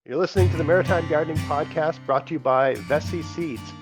You're listening to the Maritime Gardening Podcast brought to you by Vessi Seeds.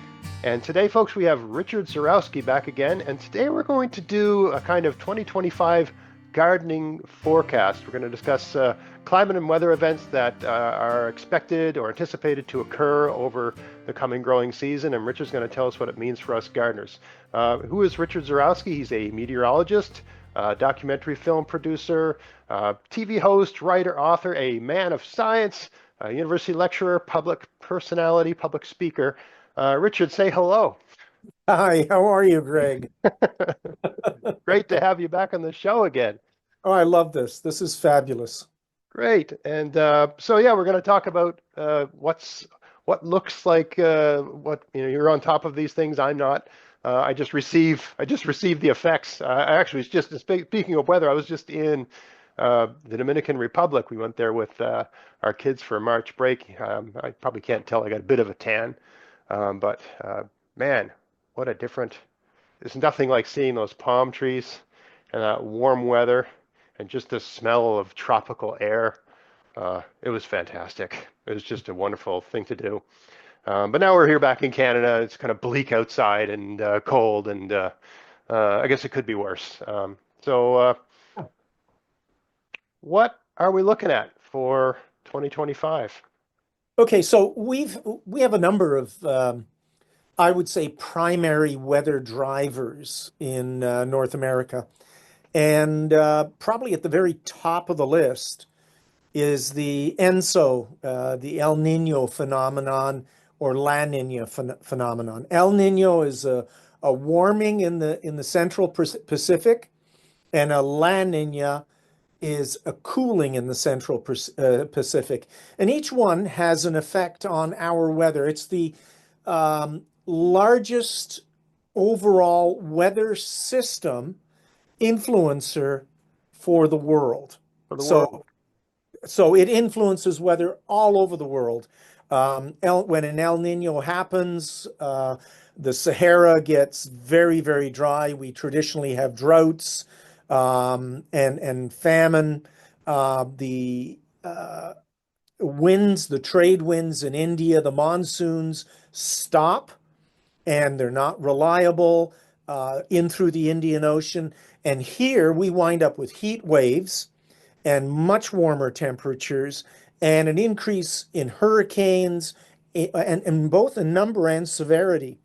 And today, folks, we have Richard Zurawski back again. And today we're going to do a kind of 2025 gardening forecast. We're going to discuss climate and weather events that are expected or anticipated to occur over the coming growing season. And Richard's going to tell us what it means for us gardeners. Who is Richard Zurawski? He's a meteorologist, documentary film producer, TV host, writer, author, a man of science, university lecturer, public personality, public speaker. Richard, say hello. Hi, how are you, Greg? Great to have you back on the show again. Oh, I love this. This is fabulous. Great. And so yeah, we're going to talk about what looks like what you're on top of these things. I'm not. I just received the effects. I actually was just speaking of weather. I was just in the Dominican Republic. We went there with our kids for a March break. I probably can't tell. I got a bit of a tan, but man, what a different. There's nothing like seeing those palm trees and that warm weather and just the smell of tropical air. It was fantastic. It was just a wonderful thing to do. But now we're here back in Canada. It's kind of bleak outside and cold, and I guess it could be worse. So what are we looking at for 2025? Okay, so we have a number of I would say primary weather drivers in North America, and probably at the very top of the list is the ENSO, the El Nino phenomenon or La Nina phenomenon. El Nino is a warming in the central Pacific, and a La Nina is a cooling in the central Pacific. And each one has an effect on our weather. It's the largest overall weather system influencer for the world. For the world. So it influences weather all over the world. When an El Nino happens, the Sahara gets very, very dry. We traditionally have droughts and famine. The winds, the trade winds in India, the monsoons stop, and they're not reliable in through the Indian Ocean. And here we wind up with heat waves and much warmer temperatures and an increase in hurricanes and both in number and severity.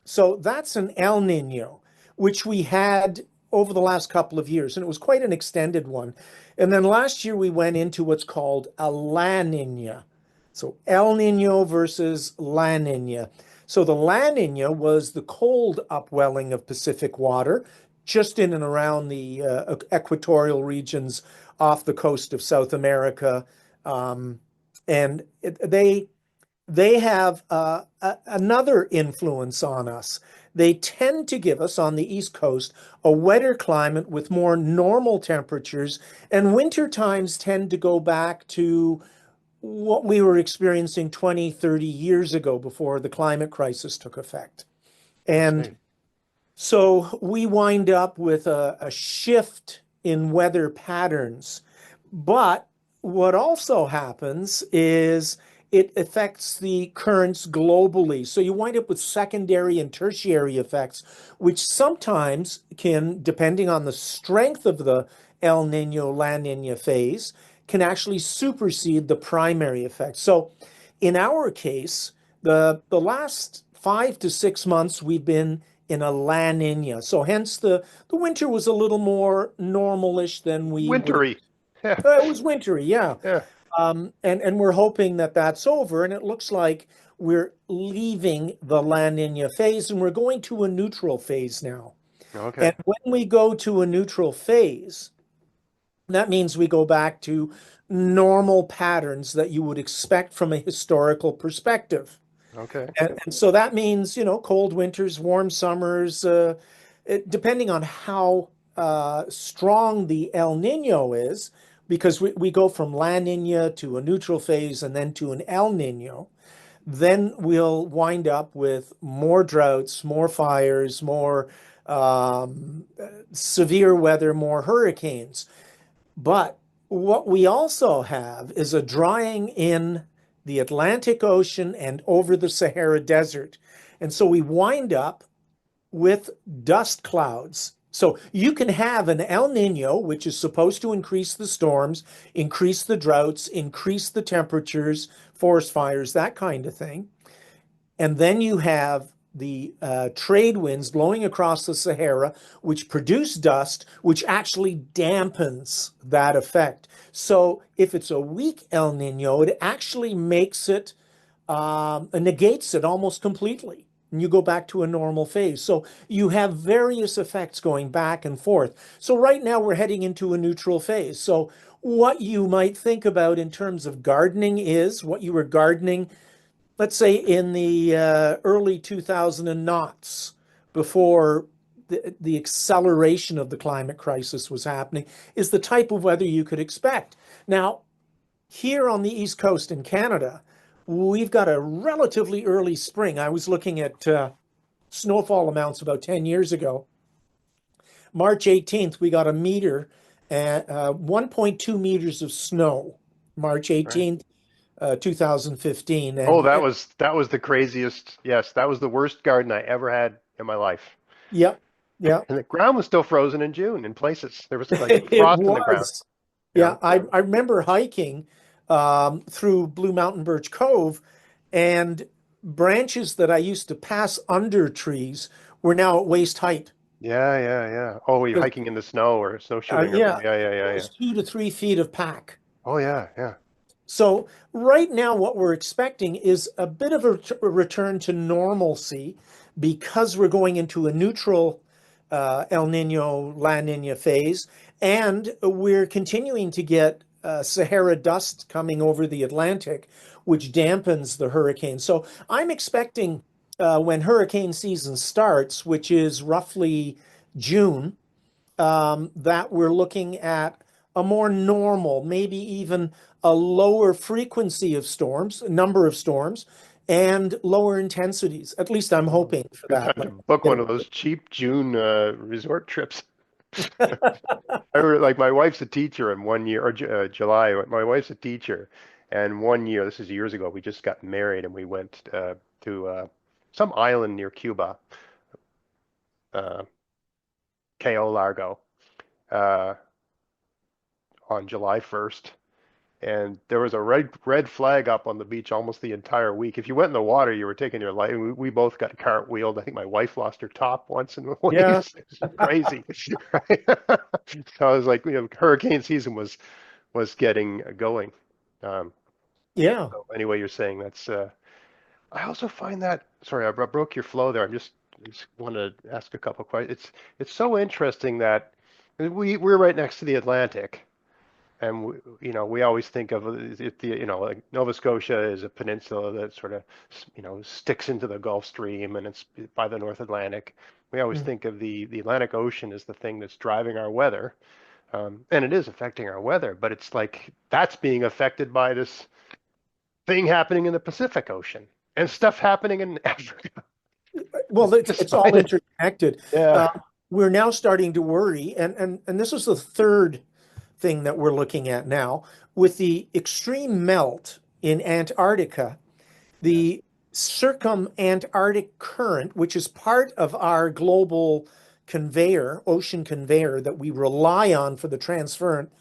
So that's an El Nino, which we had over the last couple of years, and it was quite an extended one. And then last year we went into what's called a La Nina. So El Nino versus La Nina. So the La Nina was the cold upwelling of Pacific water just in and around the equatorial regions off the coast of South America. And they have another influence on us. They tend to give us, on the East Coast, a wetter climate with more normal temperatures, and winter times tend to go back to what we were experiencing 20, 30 years ago before the climate crisis took effect. And so we wind up with a shift in weather patterns. But what also happens is it affects the currents globally. So you wind up with secondary and tertiary effects, which sometimes can, depending on the strength of the El Nino, La Nina phase, can actually supersede the primary effects. So in our case, the last 5 to 6 months, we've been in a La Nina. So hence the winter was a little more normalish than we Wintry. Yeah. It was wintry, yeah. Yeah. And we're hoping that that's over, and it looks like we're leaving the La Nina phase and we're going to a neutral phase now. Okay. And when we go to a neutral phase, that means we go back to normal patterns that you would expect from a historical perspective. Okay. And so that means, cold winters, warm summers, depending on how strong the El Nino is, because we go from La Nina to a neutral phase and then to an El Nino, then we'll wind up with more droughts, more fires, more severe weather, more hurricanes. But what we also have is a drying in the Atlantic Ocean, and over the Sahara Desert. And so we wind up with dust clouds. So you can have an El Nino, which is supposed to increase the storms, increase the droughts, increase the temperatures, forest fires, that kind of thing. And then you have the trade winds blowing across the Sahara, which produce dust, which actually dampens that effect. So if it's a weak El Nino, it actually makes it, negates it almost completely. And you go back to a normal phase. So you have various effects going back and forth. So right now we're heading into a neutral phase. So what you might think about in terms of gardening is what you were gardening, let's say in the early 2000 knots, before the acceleration of the climate crisis was happening, is the type of weather you could expect. Now, here on the East Coast in Canada, we've got a relatively early spring. I was looking at snowfall amounts about 10 years ago. March 18th, we got a meter, 1.2 meters of snow, March Right. 18th, 2015. Oh, And that was the craziest. Yes, that was the worst garden I ever had in my life. yep, yep. And the ground was still frozen in June in places. There was like It frost in the ground. was. You Yeah, know. I remember hiking through Blue Mountain Birch Cove, and branches that I used to pass under trees were now at waist height. Yeah, yeah, yeah. Oh, you're hiking in the snow or snowshoeing or Yeah, yeah, yeah, it yeah, yeah. was 2 to 3 feet of pack. Oh, yeah, yeah. So right now, what we're expecting is a bit of a return to normalcy because we're going into a neutral El Nino, La Nina phase, and we're continuing to get Sahara dust coming over the Atlantic, which dampens the hurricane. So I'm expecting when hurricane season starts, which is roughly June, that we're looking at a more normal, maybe even a lower frequency of storms, number of storms, and lower intensities. At least I'm Oh, hoping for good that. time to book one of those cheap June resort trips. I remember, like my wife's a teacher, and one year or July, my wife's a teacher, and one year, this is years ago, we just got married, and we went to some island near Cuba, uh, Cayo Largo, uh, on July 1st. And there was a red flag up on the beach almost the entire week. If you went in the water, you were taking your life. We both got cartwheeled. I think my wife lost her top once in the Yeah, waves. It's crazy, right? So I was like, hurricane season was getting going. Um, yeah. so anyway, you're saying that's. I also find that. Sorry, I broke your flow there. Just want to ask a couple questions. It's so interesting that we're right next to the Atlantic. And we always think of like Nova Scotia is a peninsula that sort of, sticks into the Gulf Stream and it's by the North Atlantic. We always Mm. think of the Atlantic Ocean as the thing that's driving our weather, and it is affecting our weather. But it's like that's being affected by this thing happening in the Pacific Ocean and stuff happening in Africa Well, it's all beside it. interconnected. Yeah. Uh, we're now starting to worry, and this is the third thing that we're looking at now with the extreme melt in Antarctica. Yeah. The circumantarctic current, which is part of our global conveyor, ocean conveyor that we rely on for the transference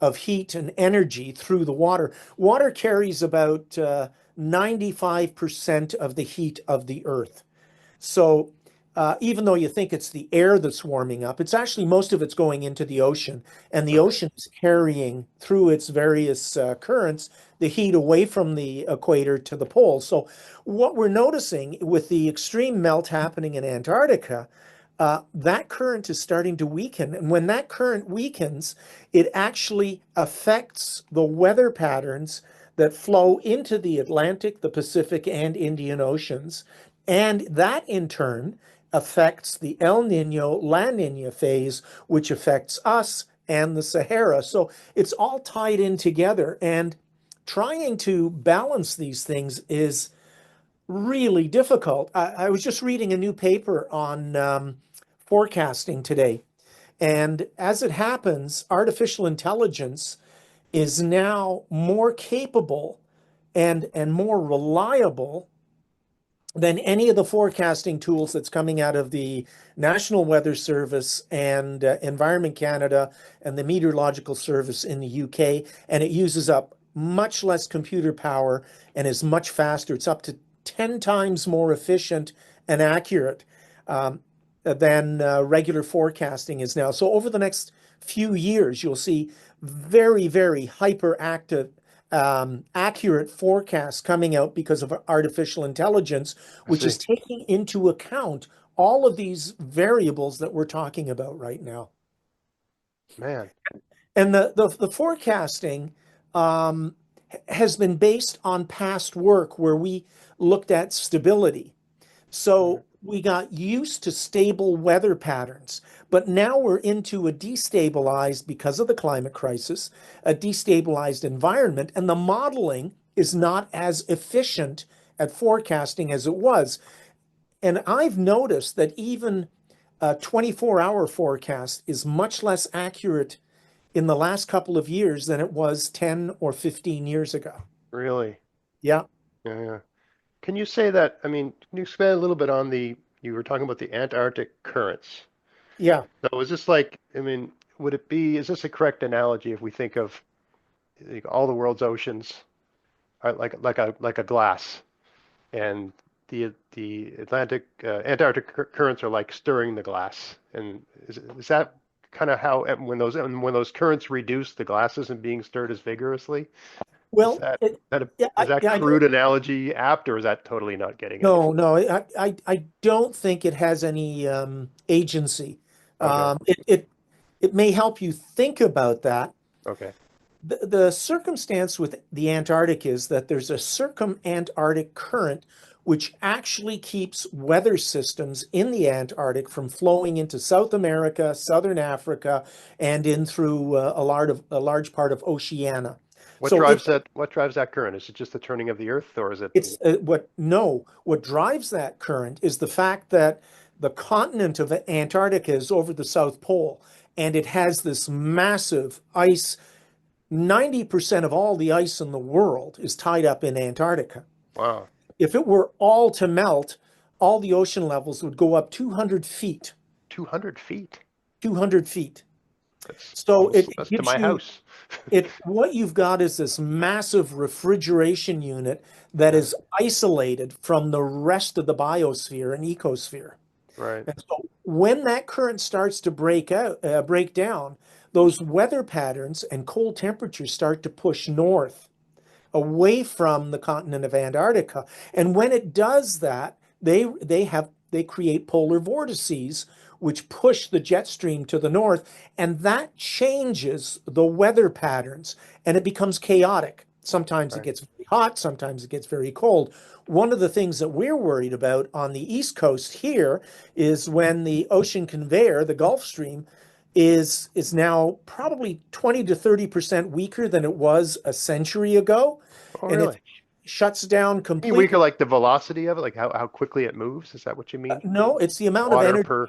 of heat and energy through the water. Water carries about 95% of the heat of the earth. So even though you think it's the air that's warming up, it's actually most of it's going into the ocean, and the Okay. ocean is carrying through its various currents the heat away from the equator to the poles. So what we're noticing with the extreme melt happening in Antarctica, that current is starting to weaken. And when that current weakens, it actually affects the weather patterns that flow into the Atlantic, the Pacific, and Indian Oceans. And that in turn affects the El Nino, La Nina phase, which affects us and the Sahara. So it's all tied in together. And trying to balance these things is really difficult. I was just reading a new paper on forecasting today. And as it happens, artificial intelligence is now more capable and more reliable than any of the forecasting tools that's coming out of the National Weather Service and Environment Canada and the Meteorological Service in the UK. And it uses up much less computer power and is much faster. It's up to 10 times more efficient and accurate than regular forecasting is now. So over the next few years, you'll see very, very hyperactive accurate forecasts coming out because of artificial intelligence, I which is see. taking into account all of these variables that we're talking about right now. Man. And the forecasting um, has been based on past work where we looked at stability. Mhm. So we got used to stable weather patterns, but now we're into a destabilized, because of the climate crisis, a destabilized environment, and the modeling is not as efficient at forecasting as it was. And I've noticed that even a 24-hour forecast is much less accurate in the last couple of years than it was 10 or 15 years ago. Really? Yeah, Yeah, yeah. Can you say that, I mean, can you expand a little bit on you were talking about the Antarctic currents. yeah. So is this like, I mean, is this a correct analogy if we think of like, all the world's oceans are like a glass, and the Antarctic currents are like stirring the glass, and is that kind of how when those currents reduce, the glass isn't being stirred as vigorously? Is Well, that yeah, is that I crude don't. analogy apt, or is that totally not getting it? No, no, I don't think it has any agency. Okay, It may help you think about that. okay, The circumstance with the Antarctic is that there's a circum-Antarctic current which actually keeps weather systems in the Antarctic from flowing into South America, Southern Africa, and in through a large part of Oceania. What So drives that? What drives that current? Is it just the turning of the Earth, or is it? it's what drives that current is the fact that the continent of Antarctica is over the South Pole, and it has this massive ice. 90% of all the ice in the world is tied up in Antarctica. Wow, If it were all to melt, all the ocean levels would go up 200 feet. 200 feet. 200 feet. That's So almost it that's to gives my you house. it what you've got is this massive refrigeration unit that Yeah, is isolated from the rest of the biosphere and ecosphere. right. And so when that current starts to break down, those weather patterns and cold temperatures start to push north away from the continent of Antarctica. And when it does that, they create polar vortices which push the jet stream to the north, and that changes the weather patterns, and it becomes chaotic. Sometimes it Right. gets very hot, sometimes it gets very cold. One of the things that we're worried about on the East Coast here is when the ocean conveyor, the Gulf Stream, is now probably 20 to 30% weaker than it was a century ago. Oh, And if really? it shuts down You mean we completely, could like the velocity of it, like how quickly it moves? Is that what you mean? no, it's the amount of Water energy. per.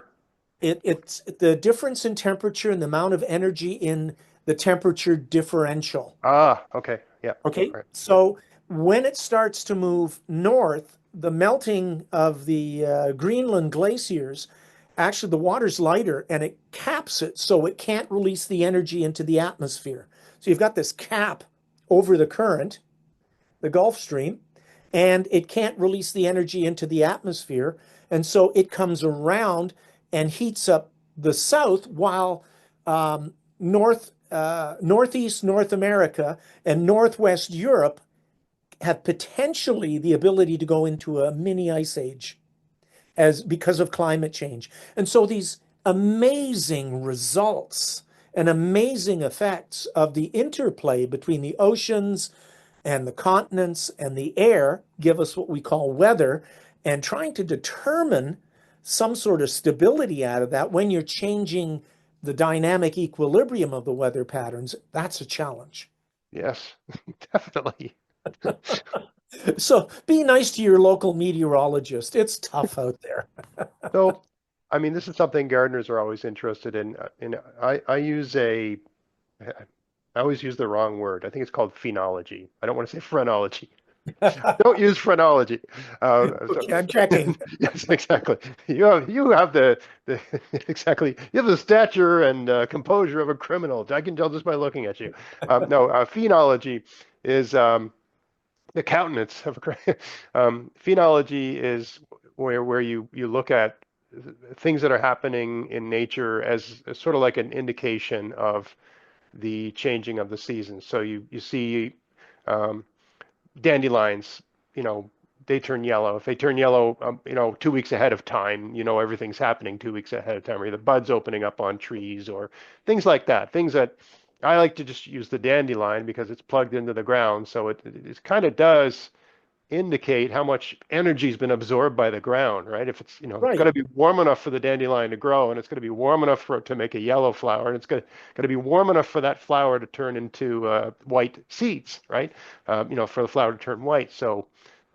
It's the difference in temperature and the amount of energy in the temperature differential. Ah, okay. Yeah. Okay, Right. Yep. so when it starts to move north, the melting of the Greenland glaciers, actually the water's lighter and it caps it so it can't release the energy into the atmosphere. So you've got this cap over the current, the Gulf Stream, and it can't release the energy into the atmosphere. And so it comes around and heats up the south while northeast North America and northwest Europe have potentially the ability to go into a mini ice age as because of climate change. And so these amazing results and amazing effects of the interplay between the oceans and the continents and the air give us what we call weather, and trying to determine some sort of stability out of that when you're changing the dynamic equilibrium of the weather patterns, that's a challenge. Yes, definitely. So be nice to your local meteorologist. It's tough out there. So, I mean, this is something gardeners are always interested in. I use I always use the wrong word. I think it's called phenology. I don't want to say phrenology. Don't use phrenology. Okay, I'm checking. Yes, exactly. You have the exactly. You have the stature and composure of a criminal. I can tell just by looking at you. No, phenology is the countenance of a phenology is where you look at things that are happening in nature as sort of like an indication of the changing of the seasons. So you see um, dandelions, you know, they turn yellow. If they turn yellow, 2 weeks ahead of time, everything's happening 2 weeks ahead of time, or the buds opening up on trees, or things like that. Things that I like to just use the dandelion because it's plugged into the ground, so it kind of does indicate how much energy has been absorbed by the ground, right? If it's got Right. to be warm enough for the dandelion to grow, and it's going to be warm enough for it to make a yellow flower, and it's going to be warm enough for that flower to turn into white seeds, right? For the flower to turn white. So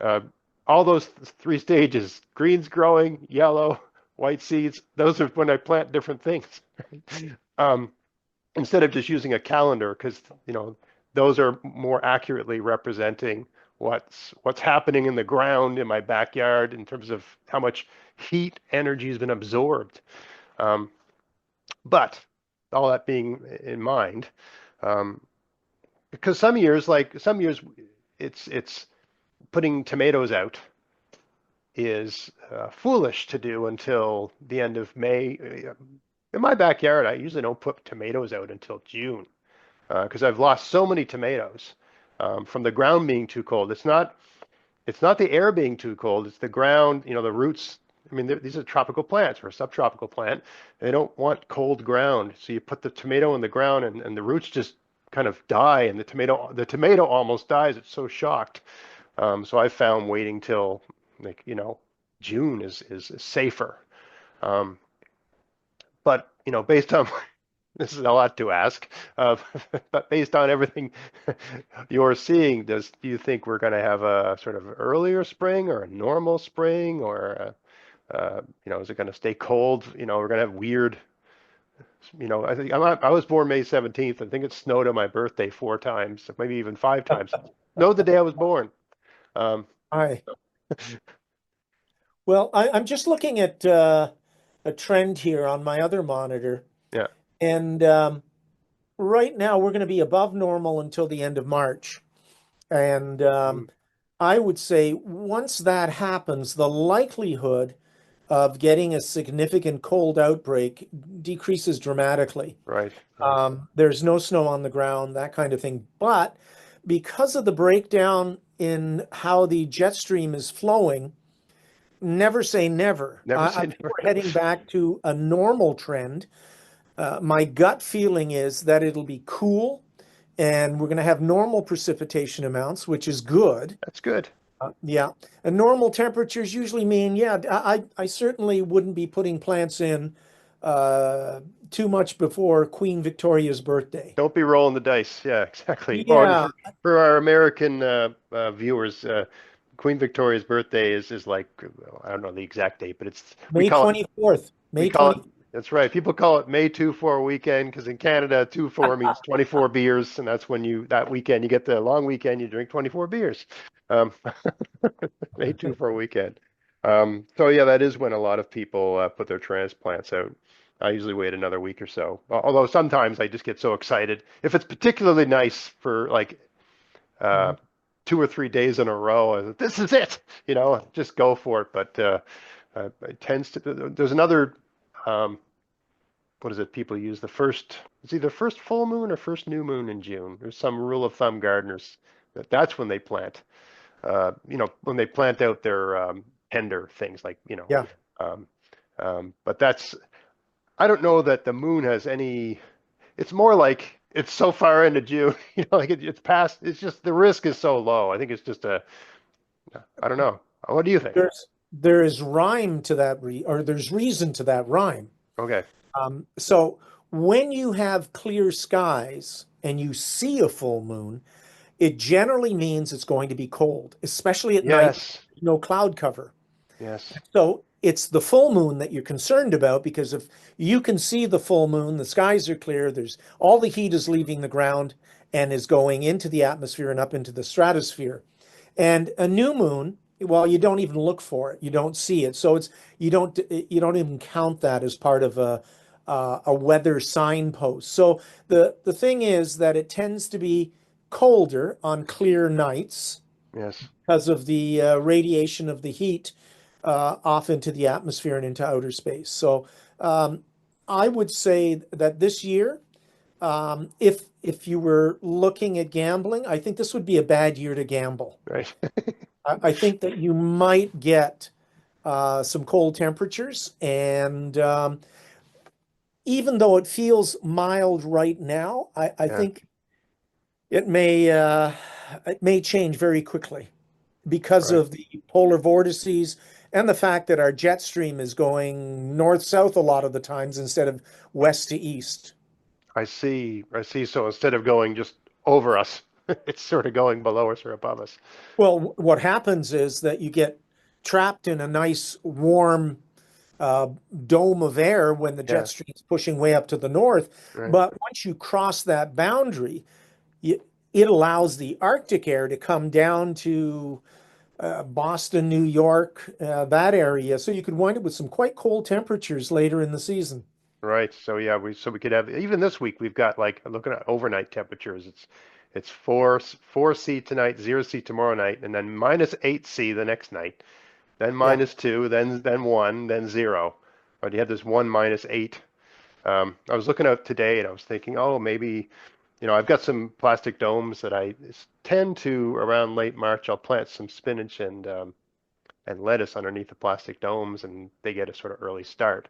uh, all those three stages: green's growing, yellow, white seeds. Those are when I plant different things. Um, Instead of just using a calendar, because those are more accurately representing what's happening in the ground in my backyard in terms of how much heat energy has been absorbed. Um, but all that being in mind, um, because some years, it's putting tomatoes out is foolish to do until the end of May. In my backyard, I usually don't put tomatoes out until June because I've lost so many tomatoes from the ground being too cold. It's not the air being too cold. It's the ground, the roots. I mean, these are tropical plants or a subtropical plant. They don't want cold ground. So you put the tomato in the ground and the roots just kind of die and the tomato almost dies. It's so shocked. So I found waiting till like, June is safer. Um, but, based on this is a lot to ask, but based on everything you're seeing, do you think we're going to have a sort of earlier spring or a normal spring, or is it going to stay cold? We're going to have weird. I think I was born May 17th. I think it snowed on my birthday 4 times, maybe even 5 times. Snowed the day I was born. Um, Hi. Well, I'm just looking at a trend here on my other monitor, yeah. and right now we're going to be above normal until the end of March. And Mm, I would say once that happens, the likelihood of getting a significant cold outbreak decreases dramatically. right. Right. There's no snow on the ground, that kind of thing. But because of the breakdown in how the jet stream is flowing, never say never. Never I say think never. we're heading back to a normal trend. My gut feeling is that it'll be cool and we're going to have normal precipitation amounts, which is good. That's good. Yeah. And normal temperatures usually mean, yeah, I certainly wouldn't be putting plants in too much before Queen Victoria's birthday. Don't be rolling the dice. Yeah, exactly. Well, and Yeah, for our American viewers, Queen Victoria's birthday is like, I don't know the exact date, but we May call it 24th. we May call it 20th. that's right. People call it May 2-4 weekend because in Canada 2-4 means 24 beers, and that's when that weekend you get the long weekend. You drink 24 beers. Um, May 2-4 weekend. So yeah, that is when a lot of people put their transplants out. I usually wait another week or so. Although sometimes I just get so excited. If it's particularly nice for like uh, Mhm. 2 or 3 days in a row, this is it. Just go for it. But it tends to. There's another. Um, what is it? People use it's either first full moon or first new moon in June. There's some rule of thumb gardeners that's when they plant. When they plant out their tender things like, Yeah. um, but I don't know that the moon has any, it's more like it's so far into June, like it's past, it's just the risk is so low. I think it's just I don't know. What do you think? There is rhyme to that or there's reason to that rhyme. Okay. So when you have clear skies and you see a full moon, it generally means it's going to be cold, especially at night, Yes. no cloud cover. Yes. So it's the full moon that you're concerned about because if you can see the full moon, the skies are clear, there's all the heat is leaving the ground and is going into the atmosphere and up into the stratosphere. And a new moon, well, you don't even look for it. You don't see it. So you don't even count that as part of a weather signpost. So the thing is that it tends to be colder on clear nights Yes. because of the radiation of the heat off into the atmosphere and into outer space. So um, I would say that this year, if you were looking at gambling, I think this would be a bad year to gamble. Right. I think that you might get some cold temperatures, and even though it feels mild right now, I Yeah. think it may change very quickly because Right. of the polar vortices and the fact that our jet stream is going north-south a lot of the times instead of west to east. I see. I see. So instead of going just over us, it's sort of going below us or above us. Well, what happens is that you get trapped in a nice warm uh, dome of air when the jet Yeah. stream is pushing way up to the north. Right. But once you cross that boundary, it allows the Arctic air to come down to Boston, New York, that area. So you could wind up with some quite cold temperatures later in the season. Right. So yeah, we could have even this week we've got like looking at overnight temperatures. It's 4C tonight, 0C tomorrow night, and then -8C the next night. Then Yeah. -2, then 1, then 0. But you had this 1 -8. I was looking out today and I was thinking, oh, maybe, I've got some plastic domes that I tend to around late March. I'll plant some spinach and lettuce underneath the plastic domes, and they get a sort of early start.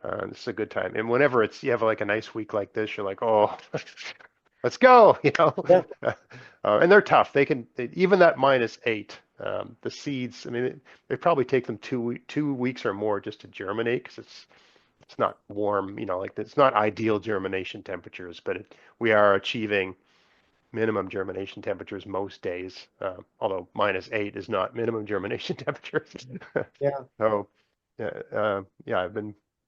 This is a good time. And whenever you have like a nice week like this, you're like, oh, let's go, Yeah. and they're tough. Even that -8, the seeds. I mean, they probably take them 2 weeks or more just to germinate because it's not warm, like it's not ideal germination temperatures, but we are achieving minimum germination temperatures most days. Although -8 is not minimum germination temperatures. Yeah. So, yeah, yeah,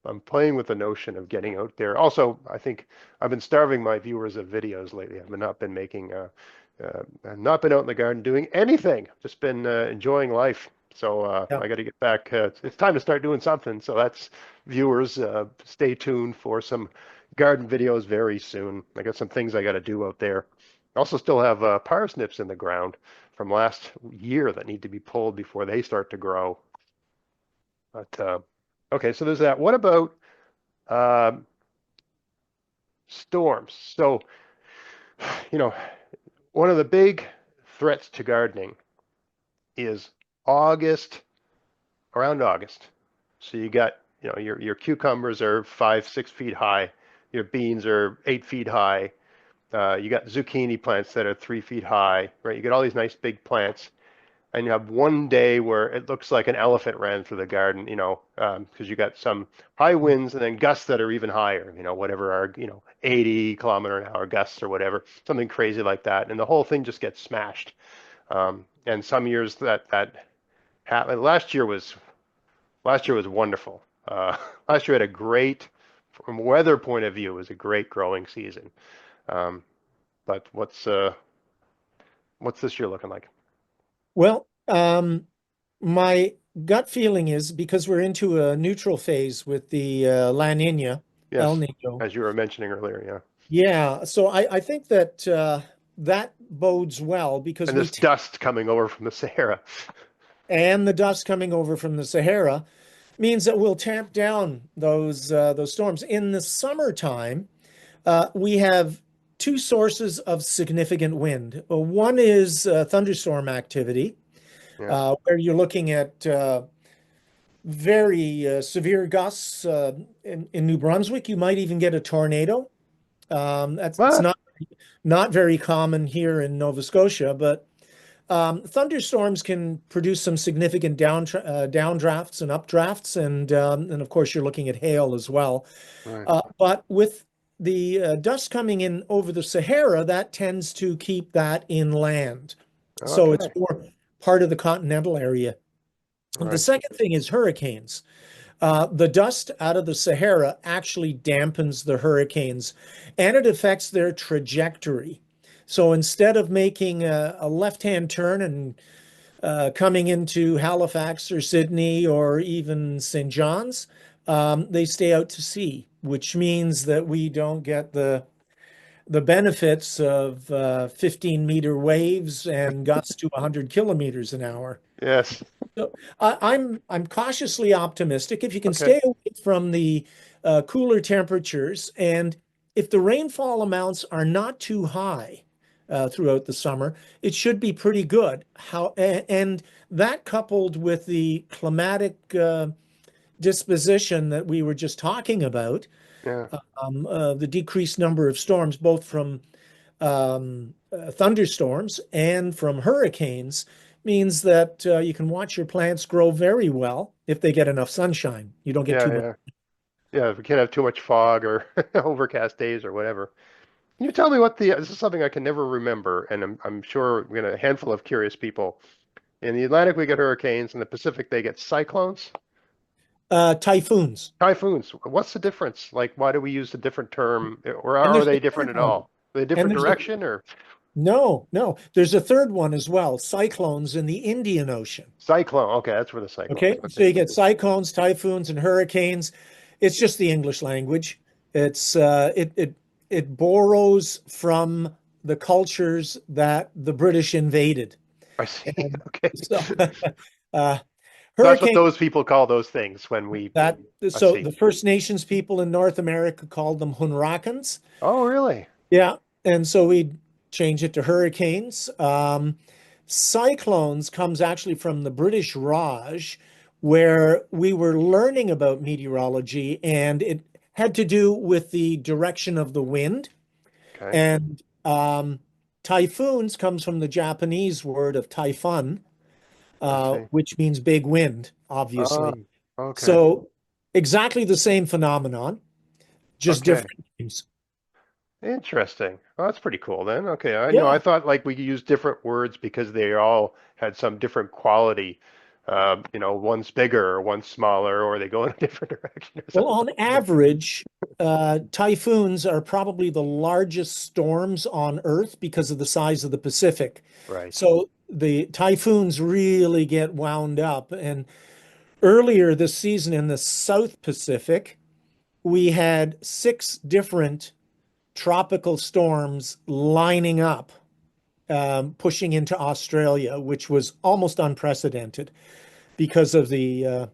I'm playing with the notion of getting out there. Also, I think I've been starving my viewers of videos lately. I've not been making, I've not been out in the garden doing anything. Just been enjoying life. So Yeah. I got to get back. It's time to start doing something. So that's viewers. Stay tuned for some garden videos very soon. I got some things I got to do out there. I also still have parsnips in the ground from last year that need to be pulled before they start to grow. But okay, so there's that. What about um, storms? So, you know, one of the big threats to gardening is August, around August. So you got, your cucumbers are 5, 6 feet high. Your beans are 8 feet high. You got zucchini plants that are 3 feet high, right? You get all these nice big plants. And you have one day where it looks like an elephant ran through the garden, because you got some high winds and then gusts that are even higher, whatever are, 80 km/h gusts or whatever, something crazy like that. And the whole thing just gets smashed. And some years that happened. Last year was wonderful. Last year had a great, from a weather point of view, it was a great growing season. Um, but what's this year looking like? Well, my gut feeling is because we're into a neutral phase with the La Nina, El Yes, Nino. as you were mentioning earlier, yeah. Yeah, so I think that that bodes well because And this dust coming over from the Sahara. and the dust coming over from the Sahara means that we'll tamp down those storms. In the summertime, we have two sources of significant wind. One is thunderstorm activity, Yeah. where you're looking at very severe gusts. In New Brunswick, you might even get a tornado. It's What? not very common here in Nova Scotia, but thunderstorms can produce some significant downdrafts and updrafts, and of course you're looking at hail as well. Right. But with the dust coming in over the Sahara, that tends to keep that inland. So it's Okay. more part of the continental area. The Right. second thing is hurricanes. The dust out of the Sahara actually dampens the hurricanes and it affects their trajectory. So instead of making a left-hand turn and coming into Halifax or Sydney or even St. John's, they stay out to sea, which means that we don't get the benefits of 15-meter waves and gusts to 100 kilometers an hour. Yes. So I'm cautiously optimistic. If you can Okay. stay away from the cooler temperatures, and if the rainfall amounts are not too high throughout the summer, it should be pretty good. And that coupled with the climatic disposition that we were just talking about, Yeah. the decreased number of storms, both from thunderstorms and from hurricanes, means that you can watch your plants grow very well if they get enough sunshine. You don't get Yeah. too much. Yeah. Yeah. We can't have too much fog or overcast days or whatever. Can you tell me what this is something I can never remember, and I'm sure we get a handful of curious people. In the Atlantic, we get hurricanes. In the Pacific, they get cyclones. Typhoons. Typhoons. What's the difference? Like, why do we use a different term, or And are there's a they different third at one. all? Are they And different there's a direction, or no, no. There's a third one as well. Cyclones in the Indian Ocean. cyclone? Okay, that's where the cyclones. Okay, so Okay, you get cyclones, typhoons, and hurricanes. It's just the English language. It's it borrows from the cultures that the British invaded. I see. And Okay, so uh, that's what hurricane those people call those things when we. that I so see. the First Nations people in North America called them Hunrakans. Oh, really? Yeah, and so we change it to hurricanes. Cyclones comes actually from the British Raj, where we were learning about meteorology, and it had to do with the direction of the wind. Okay, And typhoons comes from the Japanese word of typhon, I see. which means big wind, obviously. Okay, So exactly the same phenomenon, just okay. different names. Interesting. Oh, that's pretty cool then. Okay, I Yeah. thought like we could use different words because they all had some different quality. One's bigger or one's smaller, or they go in a different direction or Well, something. on average, typhoons are probably the largest storms on Earth because of the size of the Pacific. Right. So the typhoons really get wound up. And earlier this season in the South Pacific, we had 6 different tropical storms lining up, pushing into Australia, which was almost unprecedented because of the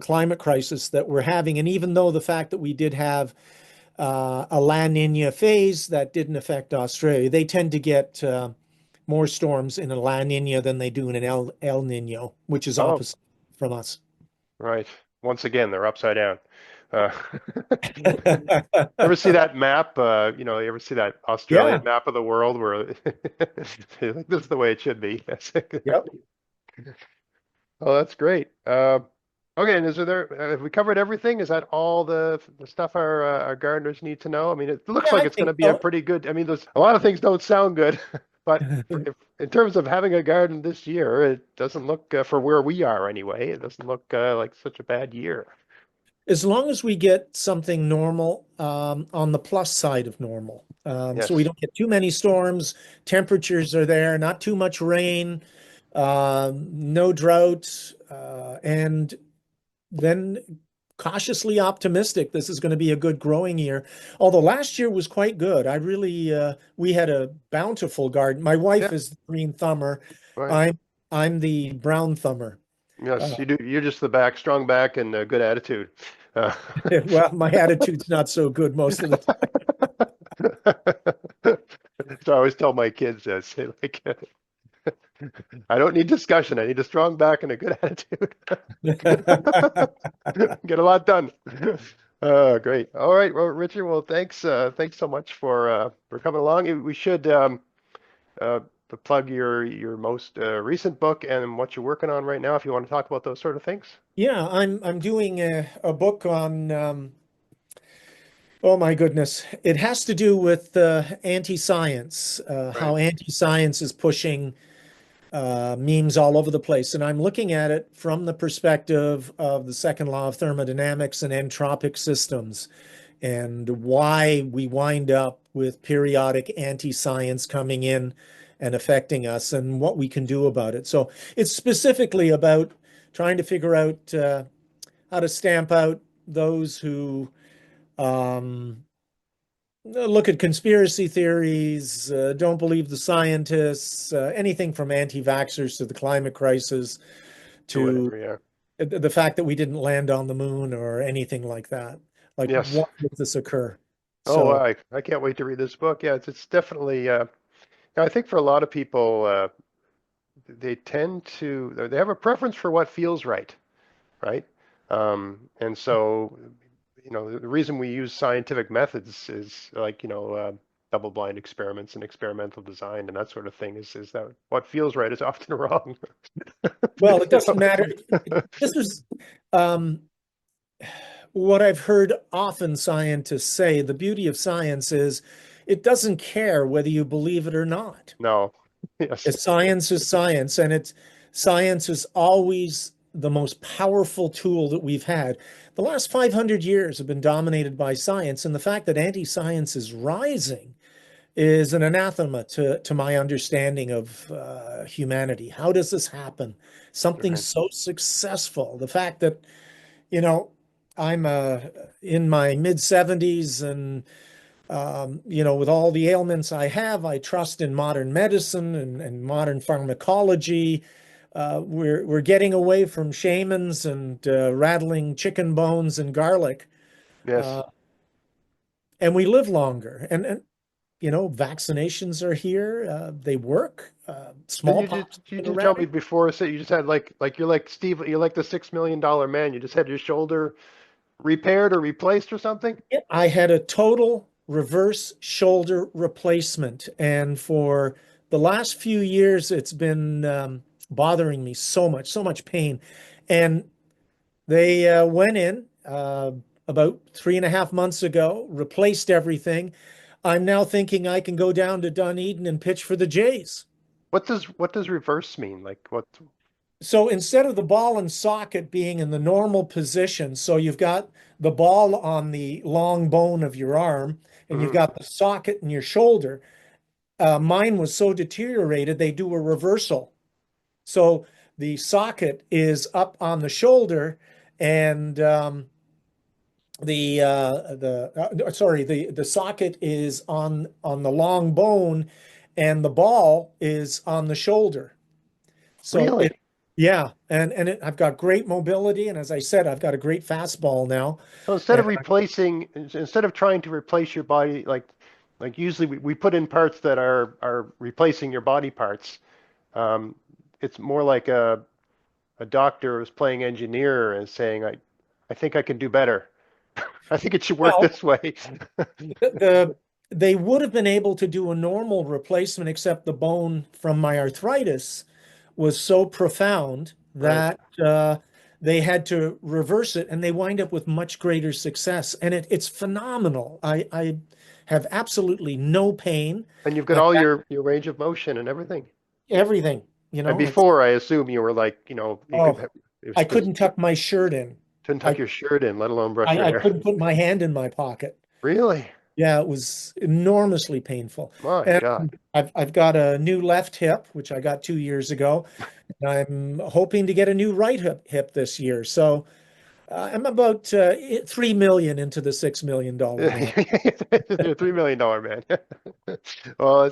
climate crisis that we're having. And even though the fact that we did have a La Nina phase that didn't affect Australia, they tend to get more storms in a La Nina than they do in an El Nino, which is Oh, opposite from us. right. Once again, they're upside down. Uh, ever see that map? You ever see that Australian Yeah. map of the world where like, this is the way it should be? Yep. Oh, that's great. Okay, and have we covered everything? Is that all the stuff our gardeners need to know? I mean, it looks Yeah, like I it's going think to be a so. pretty good. I mean, there's a lot of things don't sound good, but in terms of having a garden this year, it doesn't look for where we are anyway. It doesn't look like such a bad year. As long as we get something normal, on the plus side of normal. So we Yes. don't get too many storms, temperatures are there, not too much rain, no drought, and then cautiously optimistic this is going to be a good growing year. Although last year was quite good. We had a bountiful garden. My Yeah. wife is the green thumber. Right. I'm the brown thumber. Yes, Uh, you do. You're just the strong back, and a good attitude. Uh, well, my attitude's not so good most of the so I always tell my kids, say like, I don't need discussion. I need a strong back and a good attitude. time. Get a lot done. Great. All right. Well, Richard, well, thanks so much for coming along. We should uh, plug your most recent book and what you're working on right now, if you want to talk about those sort of things. Yeah, I'm doing a book on oh my goodness. It has to do with anti-science, Right. how anti-science is pushing memes all over the place. And I'm looking at it from the perspective of the second law of thermodynamics and entropic systems and why we wind up with periodic anti-science coming in and affecting us and what we can do about it. So it's specifically about trying to figure out how to stamp out those who look at conspiracy theories, don't believe the scientists, anything from anti-vaxxers to the climate crisis To to whatever, yeah. the fact that we didn't land on the moon or anything like that. Like, Yes. why did this occur? Oh, So, I can't wait to read this book. Yeah, it's definitely I think for a lot of people they tend to they have a preference for what feels right, right? And so the reason we use scientific methods is like double-blind experiments and experimental design and that sort of thing is that what feels right is often wrong. well, it You doesn't know? matter. This is um, what I've heard often scientists say. The beauty of science is it doesn't care whether you believe it or not. No. Yes. Science is science, and science is always the most powerful tool that we've had. The last 500 years have been dominated by science, and the fact that anti-science is rising is an anathema to my understanding of humanity. How does this happen? Something Right. so successful. The fact that, you know, I'm in my mid 70s and with all the ailments I have, I trust in modern medicine and modern pharmacology. We're getting away from shamans and rattling chicken bones and garlic, Yes. uh, and we live longer. And vaccinations are here. They work. Didn't Smallpox has you been just tell me around. before so you just had like you're like Steve, you're like the $6 million man. You just had your shoulder repaired or replaced or something? I had a total reverse shoulder replacement, and for the last few years, it's been bothering me so much pain. And they went in about 3.5 months ago, replaced everything. I'm now thinking I can go down to Dunedin and pitch for the Jays. What does reverse mean? Like what? So instead of the ball and socket being in the normal position, so you've got the ball on the long bone of your arm and you've Mhm. got the socket in your shoulder. Mine was so deteriorated, they do a reversal. So the socket is up on the shoulder and the socket is on the long bone and the ball is on the shoulder. So Really? yeah, and I've got great mobility, and as I said, I've got a great fastball now. So And instead of trying to replace your body, like usually we put in parts that are replacing your body parts. Um, it's more like a doctor who's playing engineer and saying, I think I can do better. I think it should work well, this way. the they would have been able to do a normal replacement, except the bone from my arthritis was so profound Right. that they had to reverse it, and they wind up with much greater success. And it's phenomenal. I have absolutely no pain. And you've got I'm all back, your range of motion and everything. everything, And it's before, I assume you were like, you could oh, have, it I was couldn't tuck my shirt in. couldn't tuck I your shirt in, let alone brush your I hair. couldn't put my hand in my pocket. Really? Yeah, it was enormously painful. My And God. I've got a new left hip, which I got 2 years ago. And I'm hoping to get a new right hip this year. So I'm about 3 million into the $6 million man. You're a $3 million man. Well,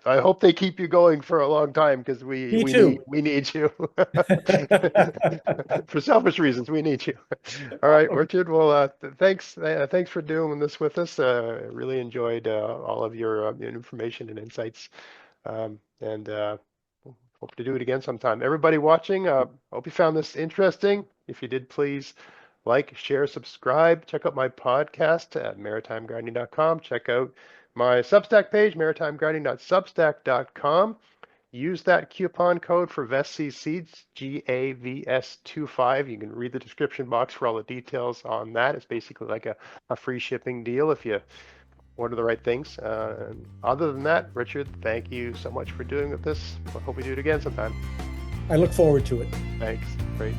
I hope they keep you going for a long time because we Me we need too. we need you. For selfish reasons, we need you. All right, Richard. Well, thanks for doing this with us. Really enjoyed all of your information and insights, and hope to do it again sometime. Everybody watching, hope you found this interesting. If you did, please like, share, subscribe. Check out my podcast at maritimegardening.com. Check out my Substack page, maritimegardening.substack.com. Use that coupon code for VESC Seeds, GAVS25. You can read the description box for all the details on that. It's basically like a free shipping deal if you order the right things. Other than that, Richard, thank you so much for doing this. I hope we do it again sometime. I look forward to it. Thanks. Great.